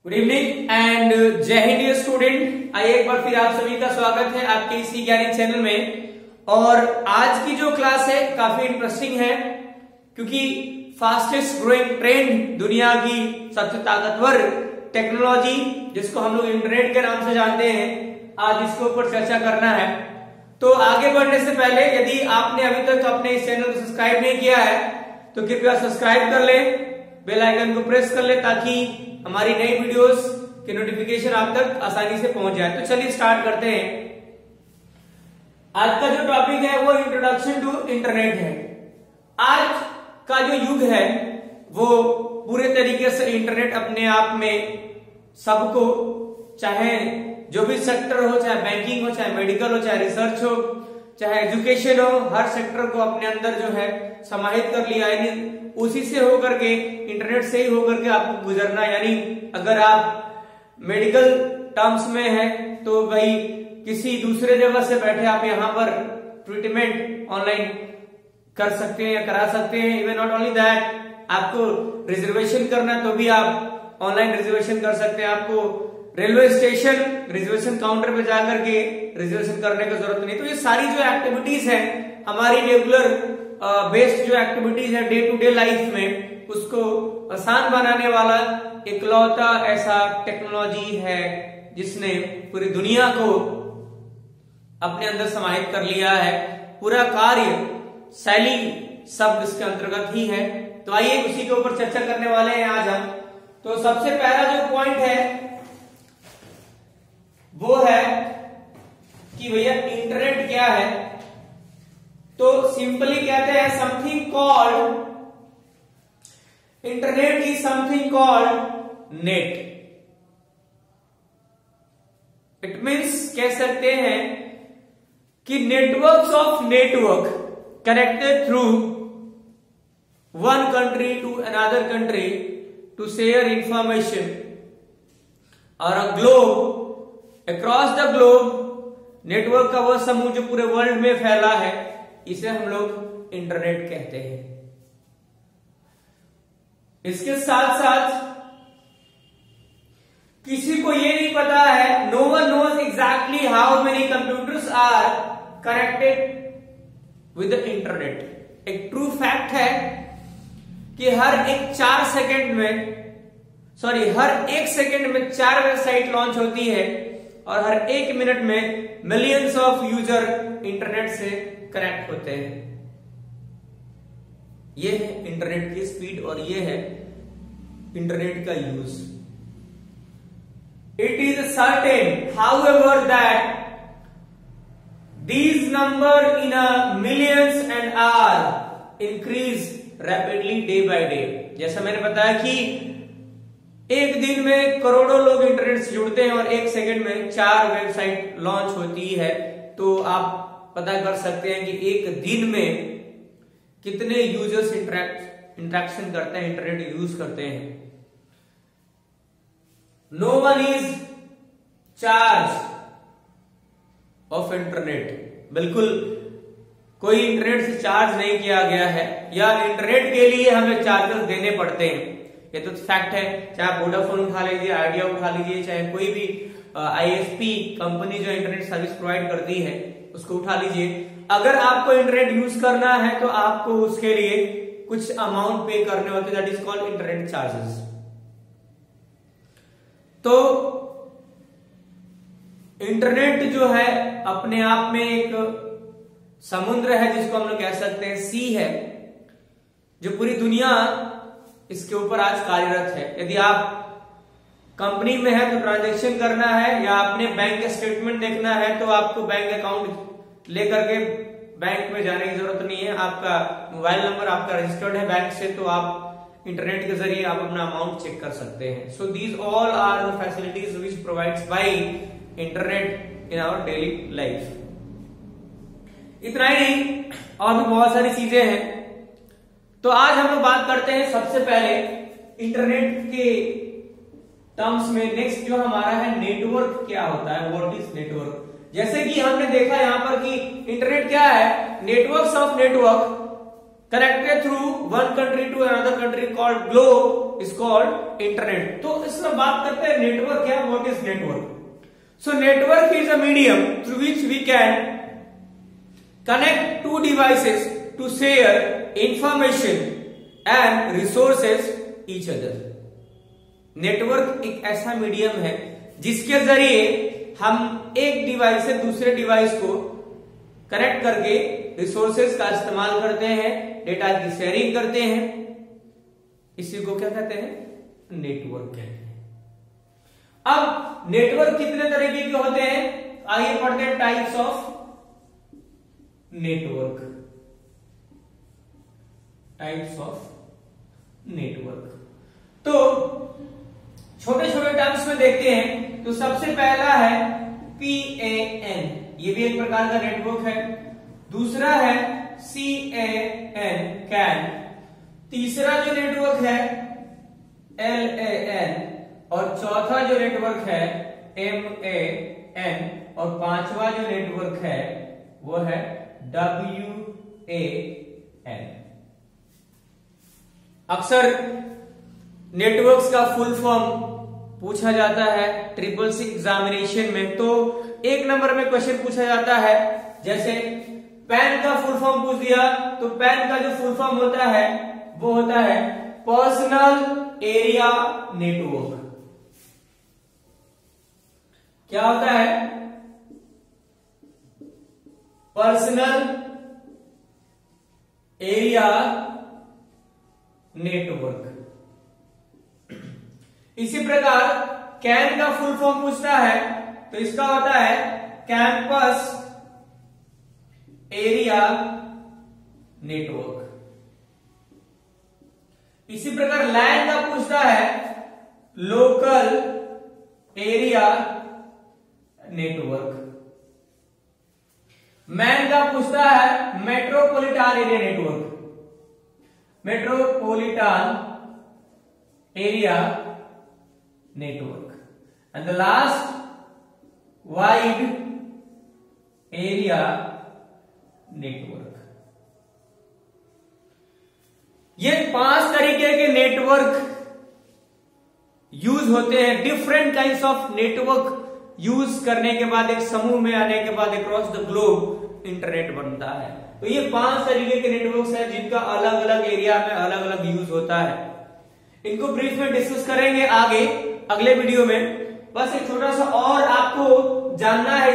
Good evening and जय Hind dear student. आइए एक बार फिर आप सभी का स्वागत है आपके इसी ज्ञानी चैनल में। और आज की जो क्लास है काफी इंटरेस्टिंग है क्योंकि फास्टेस्ट ग्रोइंग ट्रेंड, दुनिया की सबसे ताकतवर टेक्नोलॉजी जिसको हम लोग इंटरनेट के नाम से जानते हैं, आज इसके ऊपर चर्चा करना है। तो आगे बढ़ने से पहले यदि आपने अभी तक अपने इस चैनल को सब्सक्राइब नहीं किया है तो कृपया सब्सक्राइब कर ले, बेल आइकन को प्रेस कर ले ताकि हमारी नई वीडियोस की नोटिफिकेशन आप तक आसानी से पहुंच जाए। तो चलिए स्टार्ट करते हैं। आज का जो टॉपिक है वो इंट्रोडक्शन टू इंटरनेट है। आज का जो युग है वो पूरे तरीके से इंटरनेट अपने आप में सबको, चाहे जो भी सेक्टर हो, चाहे बैंकिंग हो, चाहे मेडिकल हो, चाहे रिसर्च हो, चाहे एजुकेशन हो, हर सेक्टर को अपने अंदर जो है समाहित कर लिया। यानी उसी से होकर के, इंटरनेट से ही होकर के आपको गुजरना। यानी अगर आप मेडिकल टर्म्स में हैं तो भाई किसी दूसरे जगह से बैठे आप यहाँ पर ट्रीटमेंट ऑनलाइन कर सकते हैं या करा सकते हैं। इवन नॉट ओनली दैट, आपको रिजर्वेशन करना तो भी आप ऑनलाइन रिजर्वेशन कर सकते हैं। आपको रेलवे स्टेशन रिजर्वेशन काउंटर पे जाकर के रिजर्वेशन करने की जरूरत नहीं। तो ये सारी जो एक्टिविटीज है हमारी रेगुलर बेस्ड जो एक्टिविटीज है डे टू डे लाइफ में, उसको आसान बनाने वाला इकलौता ऐसा टेक्नोलॉजी है जिसने पूरी दुनिया को अपने अंदर समाहित कर लिया है। पूरा कार्य शैली सब इसके अंतर्गत ही है। तो आइए उसी के ऊपर चर्चा करने वाले हैं आज हम। तो सबसे पहला जो पॉइंट है वो है कि भैया इंटरनेट क्या है। तो सिंपली कहते हैं something called, internet is something called net. It means कह सकते हैं कि networks of network connected through one country to another country to share information और a globe across the globe. Network का वह समूह जो पूरे वर्ल्ड में फैला है, इसे हम लोग इंटरनेट कहते हैं। इसके साथ साथ किसी को यह नहीं पता है, no one knows exactly how many computers are connected with the internet. एक ट्रू फैक्ट है कि हर एक 4 सेकंड में, हर एक सेकंड में 4 वेबसाइट लॉन्च होती है और हर 1 मिनट में मिलियंस ऑफ यूजर इंटरनेट से कनेक्ट होते हैं। ये है इंटरनेट की स्पीड और ये है इंटरनेट का use. It is certain however that these number in a millions and are increase rapidly day by day। जैसा मैंने बताया कि एक दिन में करोड़ों लोग इंटरनेट से जुड़ते हैं और 1 सेकंड में 4 वेबसाइट लॉन्च होती है। तो आप पता कर सकते हैं कि एक दिन में कितने यूजर्स इंटरेक्शन करते हैं, इंटरनेट यूज करते हैं। No one is charge of internet. बिल्कुल कोई इंटरनेट से चार्ज नहीं किया गया है या इंटरनेट के लिए हमें चार्जेस देने पड़ते हैं। ये तो फैक्ट है। चाहे वोडाफोन उठा लीजिए, आइडिया उठा लीजिए, चाहे कोई भी आईएसपी कंपनी जो इंटरनेट सर्विस प्रोवाइड करती है उसको उठा लीजिए। अगर आपको इंटरनेट यूज करना है तो आपको उसके लिए कुछ अमाउंट पे करने होते हैं, that is called internet charges. तो इंटरनेट जो है अपने आप में एक समुद्र है जिसको हम लोग कह सकते हैं सी है, जो पूरी दुनिया इसके ऊपर आज कार्यरत है। यदि आप कंपनी में है तो ट्रांजैक्शन करना है या आपने बैंक स्टेटमेंट देखना है तो आपको बैंक अकाउंट लेकर के बैंक में जाने की जरूरत नहीं है। आपका मोबाइल नंबर आपका रजिस्टर्ड है बैंक से, तो आप इंटरनेट के जरिए आप अपना अमाउंट चेक कर सकते हैं। So these all are the facilities which provides by internet in our daily life. इतना ही नहीं, और भी बहुत सारी चीजें हैं। तो आज हम लोग बात करते हैं सबसे पहले इंटरनेट के टर्म्स में। नेक्स्ट जो हमारा है नेटवर्क क्या होता है, व्हाट इज नेटवर्क। जैसे कि हमने देखा यहां पर कि इंटरनेट क्या है, networks of network connected through one country to another country called globe is called internet. तो इसमें बात करते हैं नेटवर्क क्या, what is network? So network is a medium through which we can connect two devices to share information and resources each other. Network एक ऐसा medium है जिसके जरिए हम एक डिवाइस से दूसरे डिवाइस को कनेक्ट करके रिसोर्सेज का इस्तेमाल करते हैं, डेटा की शेयरिंग करते हैं। इसी को क्या कहते हैं, नेटवर्क कहते हैं। अब नेटवर्क कितने तरीके के होते हैं, आइए पढ़ते हैं types of network. Types of network तो छोटे छोटे टर्म्स में देखते हैं। तो सबसे पहला है PAN, ये भी एक प्रकार का नेटवर्क है। दूसरा है CAN, कैन। तीसरा जो नेटवर्क है LAN, और चौथा जो नेटवर्क है MAN, और पांचवा जो नेटवर्क है वो है WAN। अक्सर नेटवर्क्स का फुल फॉर्म पूछा जाता है SSC एग्जामिनेशन में। तो एक नंबर में क्वेश्चन पूछा जाता है, जैसे पैन का फुल फॉर्म पूछ दिया, तो पैन का जो फुल फॉर्म होता है वो होता है पर्सनल एरिया नेटवर्क। क्या होता है, पर्सनल एरिया नेटवर्क। इसी प्रकार कैन का फुल फॉर्म पूछता है, तो इसका होता है कैंपस एरिया नेटवर्क। इसी प्रकार लैन का पूछता है लोकल एरिया नेटवर्क। मैन का पूछता है metropolitan area network, metropolitan area network। and the last wide area network। ये 5 तरीके के नेटवर्क यूज होते हैं। Different kinds of network use करने के बाद, एक समूह में आने के बाद अक्रॉस द ग्लोब इंटरनेट बनता है। तो ये 5 तरीके के नेटवर्क्स हैं जिनका अलग अलग एरिया में अलग अलग यूज होता है। इनको ब्रीफ में डिस्कस करेंगे आगे अगले वीडियो में। बस एक छोटा सा और आपको जानना है,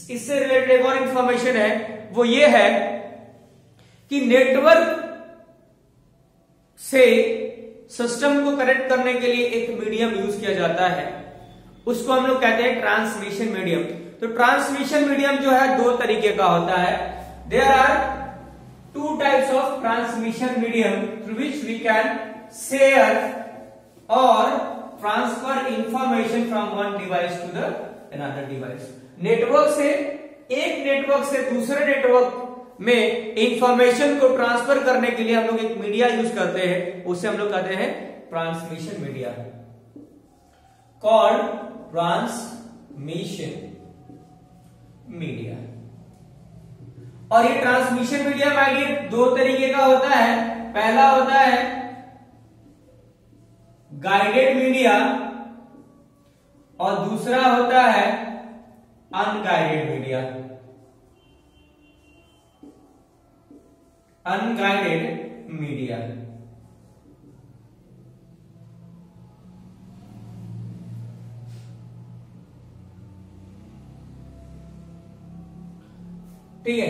इससे रिलेटेड एक और इंफॉर्मेशन है, वो ये है कि नेटवर्क से सिस्टम को कनेक्ट करने के लिए एक मीडियम यूज किया जाता है, उसको हम लोग कहते हैं ट्रांसमिशन मीडियम। तो ट्रांसमिशन मीडियम जो है 2 तरीके का होता है। There are 2 types of transmission medium through which we can share और transfer information from one device to the another device. Network से, एक नेटवर्क से दूसरे नेटवर्क में इंफॉर्मेशन को ट्रांसफर करने के लिए हम लोग एक मीडिया यूज करते हैं, उसे हम लोग कहते हैं transmission media, called transmission media. और ये ट्रांसमिशन मीडिया माय डियर 2 तरीके का होता है। पहला होता है गाइडेड मीडिया और दूसरा होता है अनगाइडेड मीडिया। अनगाइडेड मीडिया ठीक है।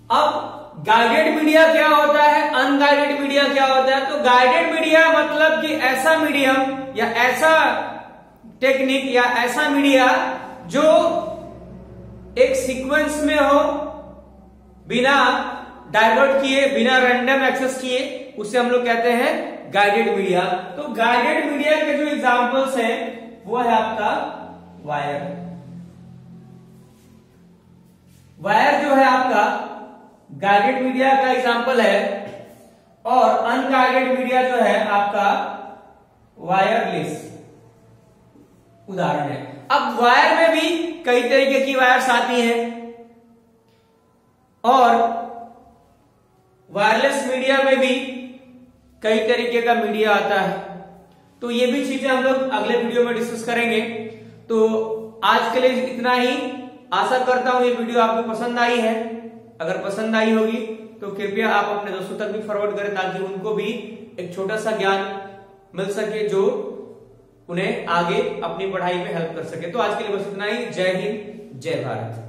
अब गाइडेड मीडिया क्या होता है, अनगाइडेड मीडिया क्या होता है? तो गाइडेड मीडिया मतलब कि ऐसा मीडियम या ऐसा टेक्निक या ऐसा मीडिया जो एक सीक्वेंस में हो, बिना डाइवर्ट किए, बिना रैंडम एक्सेस किए, उसे हम लोग कहते हैं गाइडेड मीडिया। तो गाइडेड मीडिया के जो एग्जांपल्स हैं वो है आपका वायर। वायर जो है आपका गाइडेड मीडिया का एग्जांपल है, और अनगाइडेड मीडिया जो है आपका वायरलेस उदाहरण है। अब वायर में भी कई तरीके की वायर्स आती हैं, और वायरलेस मीडिया में भी कई तरीके का मीडिया आता है, तो ये भी चीजें हम लोग अगले वीडियो में डिस्कस करेंगे। तो आज के लिए इतना ही। आशा करता हूं ये वीडियो आपको पसंद आई है। अगर पसंद आई होगी तो कृपया आप अपने दोस्तों तक भी फॉरवर्ड करें, ताकि उनको भी एक छोटा सा ज्ञान मिल सके जो उन्हें आगे अपनी पढ़ाई में हेल्प कर सके। तो आज के लिए बस इतना ही। जय हिंद, जय भारत।